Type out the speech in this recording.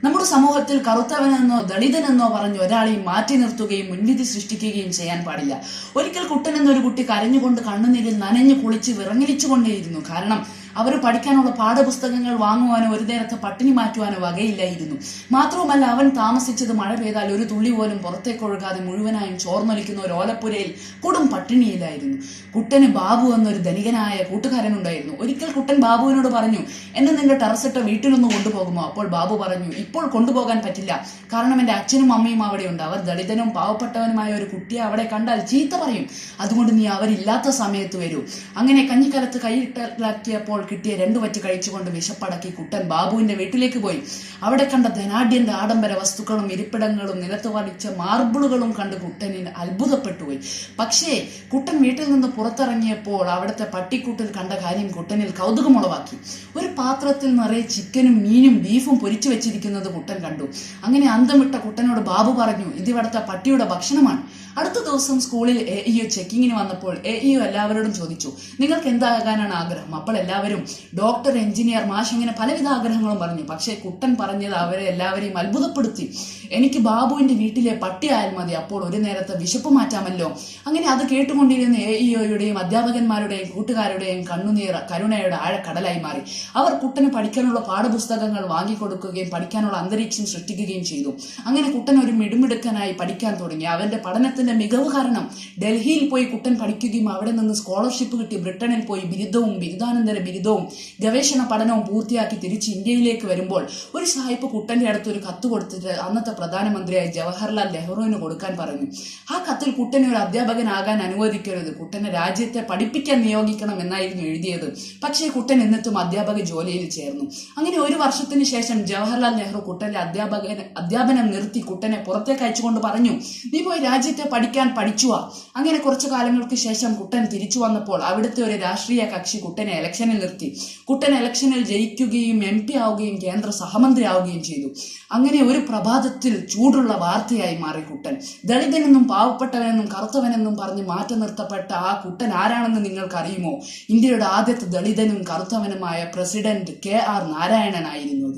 നമ്മുടെ സമൂഹത്തിൽ കറുത്തവനെന്നോ ദളിതനെന്നോ പറഞ്ഞ് ഒരാളെയും മാറ്റി നിർത്തുകയും മുൻവിധി സൃഷ്ടിക്കുകയും ചെയ്യാൻ പാടില്ല. ഒരിക്കൽ കുട്ടൻ എന്നൊരു കുട്ടി കരഞ്ഞുകൊണ്ട് കണ്ണുനീരിൽ നനഞ്ഞു കുളിച്ച് വിറങ്ങലിച്ചുകൊണ്ടേയിരുന്നു. കാരണം അവർ പഠിക്കാനുള്ള പാഠപുസ്തകങ്ങൾ വാങ്ങുവാനോ ഒരു നേരത്തെ പട്ടിണി മാറ്റുവാനോ വകയില്ലായിരുന്നു. മാത്രവുമല്ല, അവൻ താമസിച്ചത് മഴ പെയ്താൽ ഒരു തുള്ളി പോലും പുറത്തേക്കൊഴുകാതെ മുഴുവനായും ചോർന്നൊലിക്കുന്ന ഒരു ഓലപ്പുരയിൽ കൊടും പട്ടിണിയിലായിരുന്നു. കുട്ടന് ബാബു എന്നൊരു ധനികനായ കൂട്ടുകാരനുണ്ടായിരുന്നു. ഒരിക്കൽ കുട്ടൻ ബാബുവിനോട് പറഞ്ഞു, എന്നെ നിന്റെ ടെറസിട്ട വീട്ടിലൊന്ന് കൊണ്ടുപോകുമോ? അപ്പോൾ ബാബു പറഞ്ഞു, ഇപ്പോൾ കൊണ്ടുപോകാൻ പറ്റില്ല, കാരണം എന്റെ അച്ഛനും അമ്മയും അവിടെയുണ്ട്. അവർ ദളിതനും പാവപ്പെട്ടവനുമായ ഒരു കുട്ടിയെ അവിടെ കണ്ടാൽ ചീത്ത പറയും. അതുകൊണ്ട് നീ അവരില്ലാത്ത സമയത്ത് വരൂ. അങ്ങനെ കഞ്ഞിക്കലത്ത് കൈയിട്ടിലാക്കിയപ്പോൾ കിട്ടിയ 2 വറ്റ് കഴിച്ചുകൊണ്ട് വിശപ്പടക്കി കുട്ടൻ ബാബുവിന്റെ വീട്ടിലേക്ക് പോയി. അവിടെ കണ്ട ധനാഢ്യന്റെ ആഡംബര വസ്തുക്കളും ഇരിപ്പിടങ്ങളും നിലത്ത് വടിച്ച മാർബിളുകളും കണ്ട് കുട്ടനിന് അത്ഭുതപ്പെട്ടുപോയി. പക്ഷേ കുട്ടൻ വീട്ടിൽ നിന്ന് പുറത്തിറങ്ങിയപ്പോൾ അവിടുത്തെ പട്ടിക്കൂട്ടിൽ കണ്ട കാര്യം കുട്ടനിൽ കൗതുകമുളവാക്കി. ഒരു പാത്രത്തിൽ നിറയെ ചിക്കനും മീനും ബീഫും പൊരിച്ചു വെച്ചിരിക്കുന്നത് കുട്ടൻ കണ്ടു. അങ്ങനെ അന്തം വിട്ട കുട്ടനോട് ബാബു പറഞ്ഞു, ഇത് ഇവിടുത്തെ പട്ടിയുടെ ഭക്ഷണമാണ്. അടുത്ത ദിവസം സ്കൂളിൽ AEO ചെക്കിങ്ങിന് വന്നപ്പോൾ AEO എല്ലാവരോടും ചോദിച്ചു, നിങ്ങൾക്ക് എന്താകാനാണ് ആഗ്രഹം? അപ്പോൾ എല്ലാവരും ഡോക്ടർ, എഞ്ചിനീയർ, മാഷ് ഇങ്ങനെ പലവിധ ആഗ്രഹങ്ങളും പറഞ്ഞു. പക്ഷേ കുട്ടൻ പറഞ്ഞത് അവരെ എല്ലാവരെയും അത്ഭുതപ്പെടുത്തി. എനിക്ക് ബാബുവിന്റെ വീട്ടിലെ പട്ടിയായാൽ മതി, അപ്പോൾ ഒരു നേരത്തെ വിശപ്പ് മാറ്റാമല്ലോ. അങ്ങനെ അത് കേട്ടുകൊണ്ടിരുന്ന AEOയുടെയും അധ്യാപകന്മാരുടെയും കൂട്ടുകാരുടെയും കണ്ണുനീർ കരുണയുടെ ആഴക്കടലായി മാറി. അവർ കുട്ടന് പഠിക്കാനുള്ള പാഠപുസ്തകങ്ങൾ വാങ്ങിക്കൊടുക്കുകയും പഠിക്കാനുള്ള അന്തരീക്ഷം സൃഷ്ടിക്കുകയും ചെയ്തു. അങ്ങനെ കുട്ടൻ ഒരു മിടുമിടുക്കനായി പഠിക്കാൻ തുടങ്ങി. അവന്റെ പഠനത്തിന്റെ മികവ് കാരണം ഡൽഹിയിൽ പോയി കുട്ടൻ പഠിക്കുകയും അവിടെ നിന്ന് സ്കോളർഷിപ്പ് കിട്ടി ബ്രിട്ടനിൽ പോയി ബിരുദവും ബിരുദാനന്തര ബിരുദവും ഗവേഷണ പഠനവും പൂർത്തിയാക്കി തിരിച്ച് ഇന്ത്യയിലേക്ക് വരുമ്പോൾ ഒരു സാഹിബ് കുട്ടന്റെ അടുത്ത് ഒരു കത്ത് കൊടുത്തിട്ട് അന്നത്തെ പ്രധാനമന്ത്രിയായ ജവഹർലാൽ നെഹ്റുവിന് കൊടുക്കാൻ പറഞ്ഞു. ആ കത്തിൽ കുട്ടനെ ഒരു അധ്യാപകനാകാൻ അനുവദിക്കരുത്, കുട്ടനെ രാജ്യത്തെ പഠിപ്പിക്കാൻ നിയോഗിക്കണം എന്നായിരുന്നു എഴുതിയത്. പക്ഷേ കുട്ടൻ എന്നിട്ടും അധ്യാപക ജോലിയിൽ ചേർന്നു. അങ്ങനെ 1 വർഷത്തിന് ശേഷം ജവഹർലാൽ നെഹ്റു കുട്ടന്റെ അധ്യാപനം നിർത്തി കുട്ടനെ പുറത്തേക്ക് അയച്ചുകൊണ്ട് പറഞ്ഞു, നീ പോയി രാജ്യത്തെ പഠിക്കാൻ പഠിച്ചുവാ. അങ്ങനെ കുറച്ചു കാലങ്ങൾക്ക് ശേഷം കുട്ടൻ തിരിച്ചു വന്നപ്പോൾ അവിടുത്തെ ഒരു രാഷ്ട്രീയ കക്ഷി കുട്ടനെ ഇലക്ഷനിൽ നിർത്തി. കുട്ടൻ ഇലക്ഷനിൽ ജയിക്കുകയും MP ആവുകയും കേന്ദ്ര സഹമന്ത്രി ആവുകയും ചെയ്തു. അങ്ങനെ ഒരു പ്രഭാതത്തിൽ ചൂടുള്ള വാർത്തയായി മാറി കുട്ടൻ. ദളിതനെന്നും പാവപ്പെട്ടവനെന്നും കറുത്തവനെന്നും പറഞ്ഞ് മാറ്റി നിർത്തപ്പെട്ട ആ കുട്ടൻ ആരാണെന്ന് നിങ്ങൾക്ക് അറിയുമോ? ഇന്ത്യയുടെ ആദ്യത്തെ ദളിതനും കറുത്തവനുമായ പ്രസിഡന്റ് KR നാരായണൻ ആയിരുന്നു.